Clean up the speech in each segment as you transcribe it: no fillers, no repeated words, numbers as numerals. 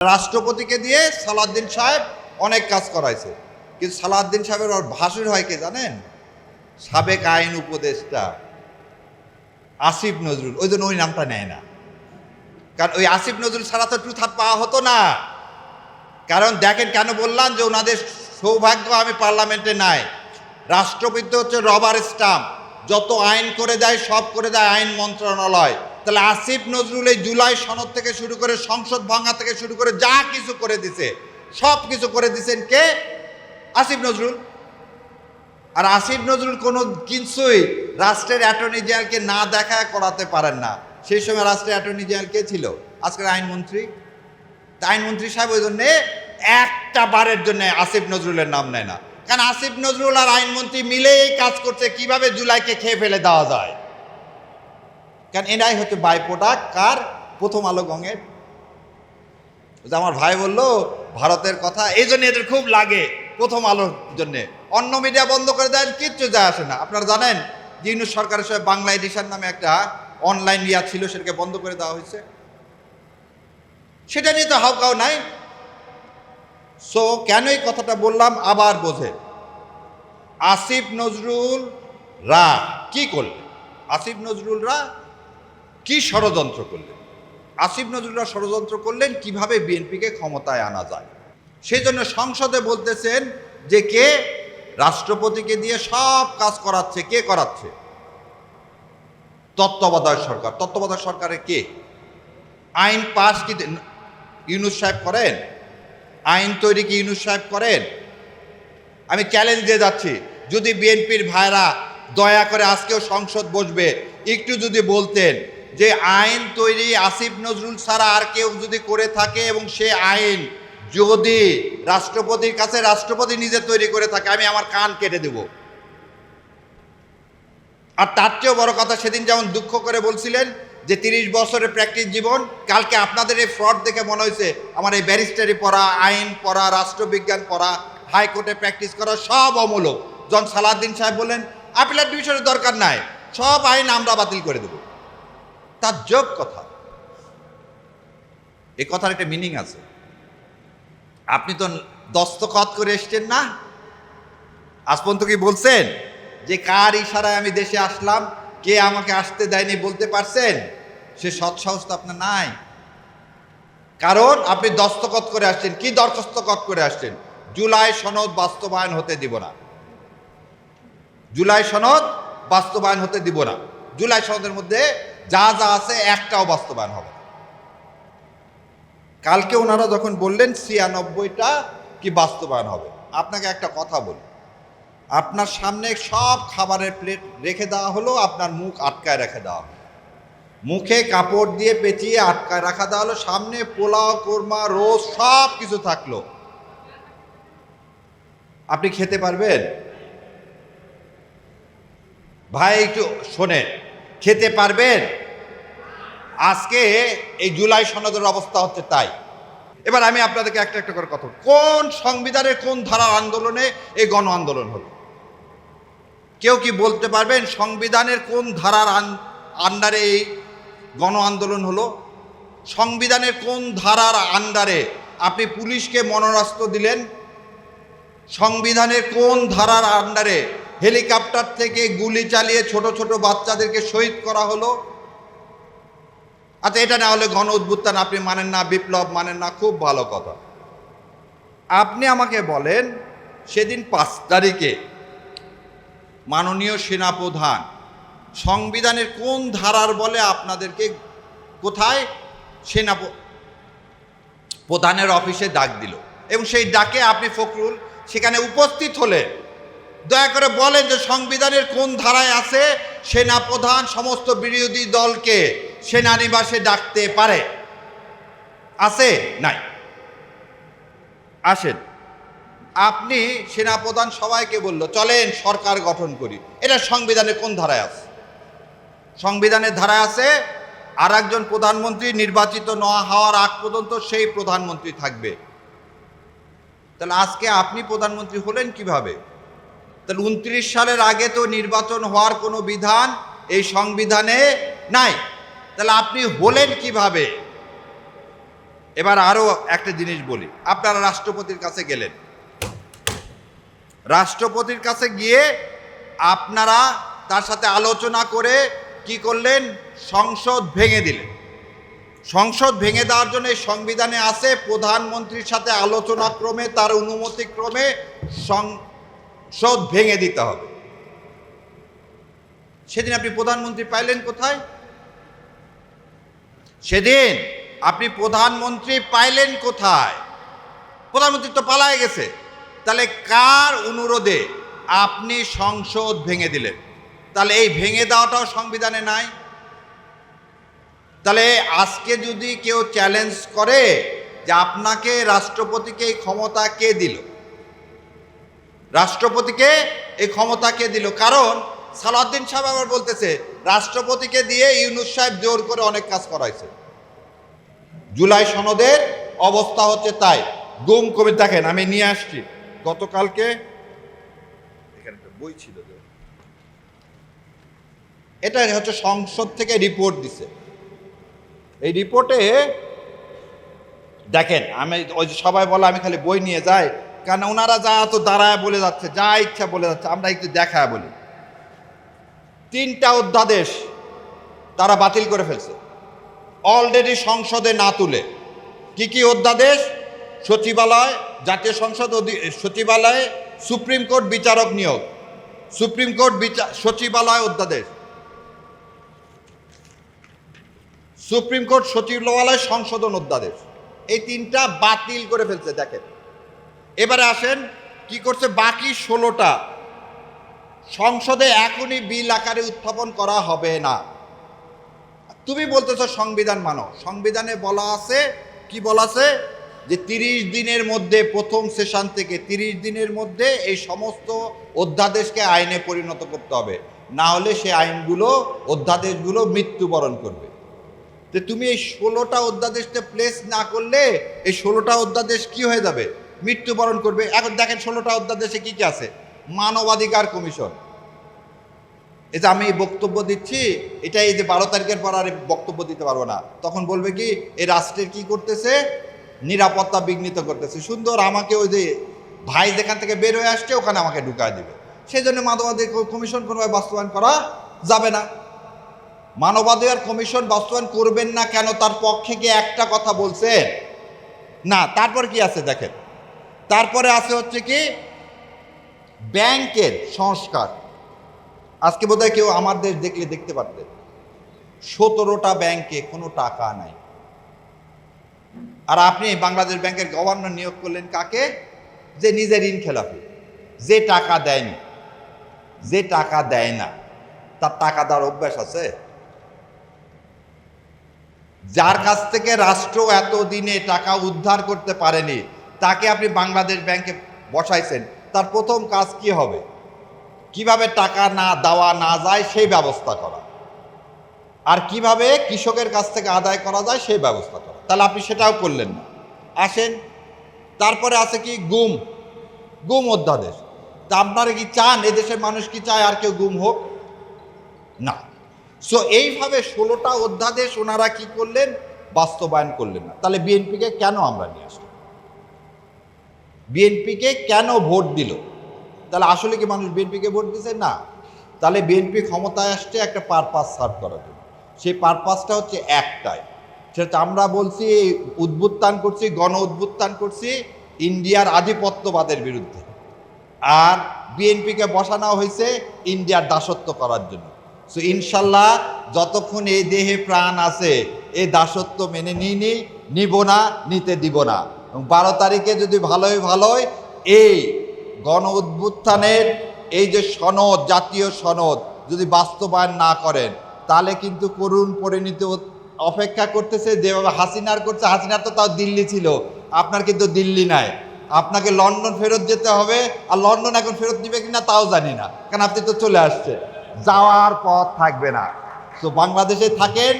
রাষ্ট্রপতিকে দিয়ে সালাউদ্দিন সাহেব অনেক কাজ করাইছে, কিন্তু সালাউদ্দিন সাহেবের ওর ভাসুর হয় কে জানেন? সাবেক আইন উপদেষ্টা আসিফ নজরুল। ওই জন্য ওই নামটা নেয় না, কারণ ওই আসিফ নজরুল ছাড়া তো ট্রুথ পাওয়া হতো না। কারণ দেখেন, কেন বললাম যে ওনাদের সৌভাগ্য আমি পার্লামেন্টে নাই। রাষ্ট্রপতি হচ্ছে রবার স্টাম্প, যত আইন করে দেয় সব করে দেয় আইন মন্ত্রণালয়। তাহলে আসিফ নজরুল এই জুলাই সনদ থেকে শুরু করে সংসদ ভাঙা থেকে শুরু করে যা কিছু করে দিছে, সব কিছু করে দিছেন কে? আসিফ নজরুল। আর আসিফ নজরুল কোনো কিছুই রাষ্ট্রের অ্যাটর্নি জেনারেলকে না দেখায় করাতে পারেন না। সেই সময় রাষ্ট্রের অ্যাটর্নি জেনারেল কে ছিল? আজকের আইনমন্ত্রী। আইনমন্ত্রী সাহেব ওই জন্যে একটা বারের জন্য আসিফ নজরুলের নাম নেয় না, কারণ আসিফ নজরুল আর আইনমন্ত্রী মিলেই কাজ করছে কিভাবে জুলাইকে খেয়ে ফেলে দেওয়া যায়। কারণ এনাই হচ্ছে বাই প্রোডাক্ট কার? প্রথম আলো গঙের। আমার ভাই বললো ভারতের কথা, এই জন্য এদের খুব লাগে প্রথম আলোর জন্যে। অন্য মিডিয়া বন্ধ করে দেন, কিচ্ছু যায় আসে না। আপনারা জানেন যে ইউনূস সরকারের সময় বাংলা এডিশন নামে একটা অনলাইন ইয়া ছিল, সেটাকে বন্ধ করে দেওয়া হয়েছে। সেটা নিয়ে তো হাউকাও নাই। সো কেন এই কথাটা বললাম আবার বোঝে। আসিফ নজরুল রা কি করলেন? আসিফ নজরুলরা কি ষড়যন্ত্র করলেন? আসিফ নজরুলরা ষড়যন্ত্র করলেন কিভাবে বিএনপিকে ক্ষমতায় আনা যায়। সেই জন্য সংসদে বলতেছেন যে কে রাষ্ট্রপতিকে দিয়ে সব কাজ করাচ্ছে। কে করাচ্ছে? তত্ত্বাবধায়ক সরকার। তত্ত্বাবধায়ক সরকারে কে? আইন পাস কি ইউনূস সাহেব করেন? আইন তৈরি কি ইউনূস সাহেব করেন? আমি চ্যালেঞ্জ দিয়ে যাচ্ছি, যদি বিএনপির ভাইরা দয়া করে আজকেও সংসদ বসবে, একটু যদি বলতেন যে আইন তৈরি আসিফ নজরুল ছাড়া আর কেউ যদি করে থাকে এবং সে আইন যদি রাষ্ট্রপতির কাছে রাষ্ট্রপতি নিজে তৈরি করে থাকে, আমি আমার কান কেটে দেব। আর তার চেয়েও বড় কথা, সেদিন যেমন দুঃখ করে বলছিলেন যে 30 বছরের প্র্যাকটিস জীবন, কালকে আপনাদের এই ফ্রড দেখে মনে হয়েছে আমার এই ব্যারিস্টারি পড়া, আইন পড়া, রাষ্ট্রবিজ্ঞান পড়া, হাইকোর্টে প্র্যাকটিস করা সব অমূলক। যখন সালাউদ্দিন সাহেব বললেন আপিলেট ডিভিশনের দরকার নাই, সব আইন আমরা বাতিল করে দেব, তার যোগ কথা। এই কথার একটা মিনিং আছে। আপনি তো দস্তখত করে এসছেন না, আজ পর্যন্ত কি বলছেন যে কার ইশারায় আমি দেশে আসলাম, কে আমাকে আসতে দেয়নি বলতে পারছেন? সে সৎসাহস তো আপনার নাই, কারণ আপনি দস্তখত করে আসছেন। কি দস্তখত করে আসছেন? জুলাই সনদ বাস্তবায়ন হতে দিব না। জুলাই সনদ বাস্তবায়ন হতে দিব না। জুলাই সনদের মধ্যে যা যা আছে একটাও বাস্তবায়ন হবে না। কালকে ওনারা যখন বললেন 96টা কি বাস্তবায়ন হবে, আপনাকে একটা কথা বলি, আপনার সামনে সব খাবারের প্লেট রেখে দেওয়া হলো, আপনার মুখ আটকায় রেখে দেওয়া হলো, মুখে কাপড় দিয়ে পেঁচিয়ে আটকায় রাখা দেওয়া হলো, সামনে পোলাও, কোরমা, রোজ সব কিছু থাকলো। আপনি খেতে পারবেন? ভাই একটু শোনেন, খেতে পারবেন? আজকে এই জুলাই সনদের অবস্থা হচ্ছে তাই। এবার আমি আপনাদেরকে একটা একটা করে কথা, কোন সংবিধানের কোন ধারার আন্দোলনে এই গণ আন্দোলন হলো? কেউ কি বলতে পারবেন সংবিধানের কোন ধারার আন্ডারে এই গণ আন্দোলন হলো? সংবিধানের কোন ধারার আন্ডারে আপনি পুলিশকে মরণাস্ত্র দিলেন? সংবিধানের কোন ধারার আন্ডারে হেলিকপ্টার থেকে গুলি চালিয়ে ছোট ছোট বাচ্চাদেরকে শহীদ করা হলো? আচ্ছা, এটা না হলে গণ অভ্যুত্থান আপনি মানেন না, বিপ্লব মানেন না, খুব ভালো কথা। আপনি আমাকে বলেন, সেদিন 5 তারিখে মাননীয় সেনাপ্রধান সংবিধানের কোন ধারার বলে আপনাদেরকে কোথায় সেনা প্রধানের অফিসে ডাক দিল, এবং সেই ডাকে আপনি ফখরুল সেখানে উপস্থিত হলে দয়া করে বলেন যে সংবিধানের কোন ধারায় আছে সেনাপ্রধান সমস্ত বিরোধী দলকে সেনানিবাসে ডাকতে পারে? আছে? নাই। আসেন, আপনি সেনাপ্রধান সবাইকে বলল চলেন সরকার গঠন করি, এটা সংবিধানের কোন ধারায় আছে? সংবিধানের ধারায় আছে আর একজন প্রধানমন্ত্রী নির্বাচিত না হওয়ার আগ পর্যন্ত সেই প্রধানমন্ত্রী থাকবে। তাহলে আজকে আপনি প্রধানমন্ত্রী হলেন কিভাবে? তাহলে 29 সালের আগে তো নির্বাচন হওয়ার কোনো বিধান এই সংবিধানে নাই, তাহলে আপনি হলেন কিভাবে? এবার আরো একটা জিনিস বলি, আপনারা রাষ্ট্রপতির কাছে গেলেন, রাষ্ট্রপতির কাছে গিয়ে আপনারা তার সাথে আলোচনা করে কি করলেন, সংসদ ভেঙে দিলেন। সংসদ ভেঙে দেওয়ার জন্য এই সংবিধানে আছে প্রধানমন্ত্রীর সাথে আলোচনা ক্রমে তার অনুমতি ক্রমে সংসদ ভেঙে দিতে হবে। সেদিন আপনি প্রধানমন্ত্রী পাইলেন কোথায়? সেদিন আপনি প্রধানমন্ত্রী পাইলেন কোথায়? প্রধানমন্ত্রী তো পালায় গেছে। তাহলে কার অনুরোধে আপনি সংসদ ভেঙে দিলেন? তাহলে এই ভেঙে দেওয়াটাও সংবিধানে নাই। তাহলে আজকে যদি কেউ চ্যালেঞ্জ করে যে আপনাকে রাষ্ট্রপতিকে এই ক্ষমতা কে দিল, রাষ্ট্রপতিকে এই ক্ষমতা কে দিল? কারণ সালাউদ্দিন সাহেব আবার বলতেছে রাষ্ট্রপতিকে দিয়ে ইউনূস সাহেব জোর করে অনেক কাজ করাইছে। জুলাই সনদের অবস্থা হচ্ছে তাই। গুম কবির দেখেন, আমি নিয়ে আসছি গতকালকে, এখানে একটা বই ছিল, এটা হচ্ছে সংসদ থেকে রিপোর্ট দিছে। এই রিপোর্টে দেখেন, আমি ওই যে সবাই বলে আমি খালি বই নিয়ে যাই, কারণ ওনারা যা তো দাঁড়ায় বলে যাচ্ছে, যা ইচ্ছা বলে যাচ্ছে, আমরা একটু দেখায় বলি। 3টা অধ্যাদেশ তারা বাতিল করে ফেলছে অলরেডি সংসদে না তুলে। কি কি অধ্যাদেশ? সচিবালয়, জাতীয় সংসদ সচিবালয়ে সুপ্রিম কোর্ট বিচারক নিয়োগ, সুপ্রিম কোর্ট সচিবালয় অধ্যাদেশ, সুপ্রিম কোর্ট সচিবালয় সংশোধন অধ্যাদেশ, এই 3টা বাতিল করে ফেলছে। দেখেন এবারে আসেন কি করছে, বাকি 16টা সংসদে এখনই বিল আকারে উত্থাপন করা হবে না। তুমি বলতেছো সংবিধান মানো, সংবিধানে বলা আছে, কি বলা আছে, যে 30 দিনের মধ্যে, প্রথম সেশন থেকে 30 দিনের মধ্যে এই সমস্ত অধ্যাদেশকে আইনে পরিণত করতে হবে, না হলে সে আইনগুলো, অধ্যাদেশগুলো মৃত্যুবরণ করবে। তো তুমি এই 16টা অধ্যাদেশটা প্লেস না করলে এই 16টা অধ্যাদেশ কি হয়ে যাবে, মৃত্যুবরণ করবে। এখন দেখেন 16টা অধ্যাদেশে কি কি আছে। মানবাধিকার কমিশন, এই যে আমি বক্তব্য দিচ্ছি, এটা এই যে 12 তারিখের পর আর বক্তব্য দিতে পারবো না, তখন বলবে কি এই রাষ্ট্রের কি করতেছে, নিরাপত্তা বিঘ্নিত করতেছে। সুন্দর আমাকে ওই যে ভাই যেখান থেকে বের হয়ে আসছে ওখানে আমাকে ঢুকায় দিবে। সেই জন্য মানবাধিকার কমিশন কোনোভাবে বাস্তবায়ন করা যাবে না। মানবাধিকার কমিশন বাস্তবায়ন করবেন না কেন, তার পক্ষে কি একটা কথা বলছেন? না। তারপর কি আছে দেখেন, তারপরে আছে হচ্ছে কি ব্যাংকের সংস্কার। আজকে বোধহয় কেউ আমার দেশ দেখলে দেখতে পারতেন 17টা ব্যাংকে কোনো টাকা নাই। আর আপনি বাংলাদেশ ব্যাংকের গভর্নর নিয়োগ করলেন কাকে? যে নিজে ঋণ খেলাপি, যে টাকা দেয়নি, যে টাকা দেয় না, তার টাকা দেওয়ার অভ্যাস আছে? যার কাছ থেকে রাষ্ট্র এতদিনে টাকা উদ্ধার করতে পারেনি তাকে আপনি বাংলাদেশ ব্যাংকে বসাইছেন, তার প্রথম কাজ কি হবে? কিভাবে টাকা না দেওয়া না যায় সেই ব্যবস্থা করা, আর কিভাবে কৃষকের কাছ থেকে আদায় করা যায় সেই ব্যবস্থা করা। তাহলে আপনি সেটাও করলেন না। আসেন তারপরে আছে কি গুম, গুম অধ্যাদেশ। তা আপনারা কি চান, এদেশের মানুষ কি চায় আর কেউ গুম হোক? না। সো এইভাবে 16টা অধ্যাদেশ ওনারা কি করলেন, বাস্তবায়ন করলেন না। তাহলে বিএনপিকে কেন আমরা নিয়ে আসলাম, বিএনপিকে কেন ভোট দিল? তাহলে আসলে কি মানুষ বিএনপিকে ভোট দিচ্ছে? না। তাহলে বিএনপি ক্ষমতায় আসছে একটা পারপাস সার্ভ করার জন্য। সেই পারপাসটা হচ্ছে একটাই, সেটা আমরা বলছি উদ্বুত্থান করছি, গণ উদ্বুত্থান করছি ইন্ডিয়ার আধিপত্যবাদের বিরুদ্ধে। আর বিএনপিকে বসানো হয়েছে ইন্ডিয়ার দাসত্ব করার জন্য। সো ইনশাল্লাহ যতক্ষণ এই দেহে প্রাণ আছে এই দাসত্ব মেনে নিব না, নিতে দিব না। এবং 12 তারিখে যদি ভালোই এই গণ উদ্বুত্থানের এই যে সনদ, জাতীয় সনদ যদি বাস্তবায়ন না করেন তাহলে কিন্তু করুণ পরিণতি অপেক্ষা করতেছে। যেভাবে হাসিনার করছে, হাসিনার তো তাও দিল্লি ছিল, আপনার কিন্তু দিল্লি নাই, আপনাকে লন্ডন ফেরত যেতে হবে। আর লন্ডন এখন ফেরত দিবে কিনা তাও জানি না, কারণ আপনি তো চলে আসছে, যাওয়ার পথ থাকবে না। তো বাংলাদেশে থাকেন,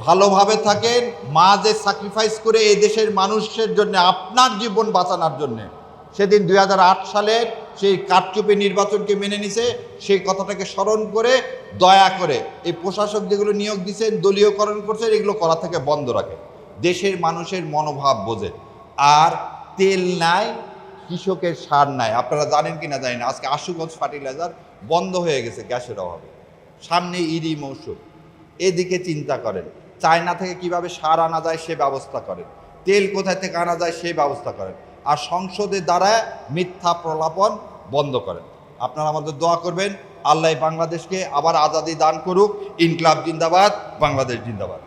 ভালোভাবে থাকেন। মা যে স্যাক্রিফাইস করে এই দেশের মানুষের জন্য, আপনার জীবন বাঁচানোর জন্য, সেদিন 2008 সালের সেই কারচুপি নির্বাচনকে মেনে নিছে, সেই কথাটাকে স্মরণ করে দয়া করে এই প্রশাসক যেগুলো নিয়োগ দিচ্ছেন, দলীয়করণ করছেন, এগুলো করা থেকে বন্ধ রাখেন। দেশের মানুষের মনোভাব বোঝে। আর তেল নাই, কৃষকের সার নাই। আপনারা জানেন কি না জানি না, আজকে আশুগঞ্জ ফার্টিলাইজার বন্ধ হয়ে গেছে গ্যাসের অভাবে। সামনে ইরি মৌসুম, এদিকে চিন্তা করেন। চায়না থেকে কিভাবে সার আনা যায় সে ব্যবস্থা করেন, তেল কোথায় থেকে আনা যায় সে ব্যবস্থা করেন, আর সংসদের দ্বারা মিথ্যা প্রলাপন বন্ধ করেন। আপনারা আমাদের দোয়া করবেন, আল্লাহ বাংলাদেশকে আবার আজাদি দান করুক। ইনকলাব জিন্দাবাদ, বাংলাদেশ জিন্দাবাদ।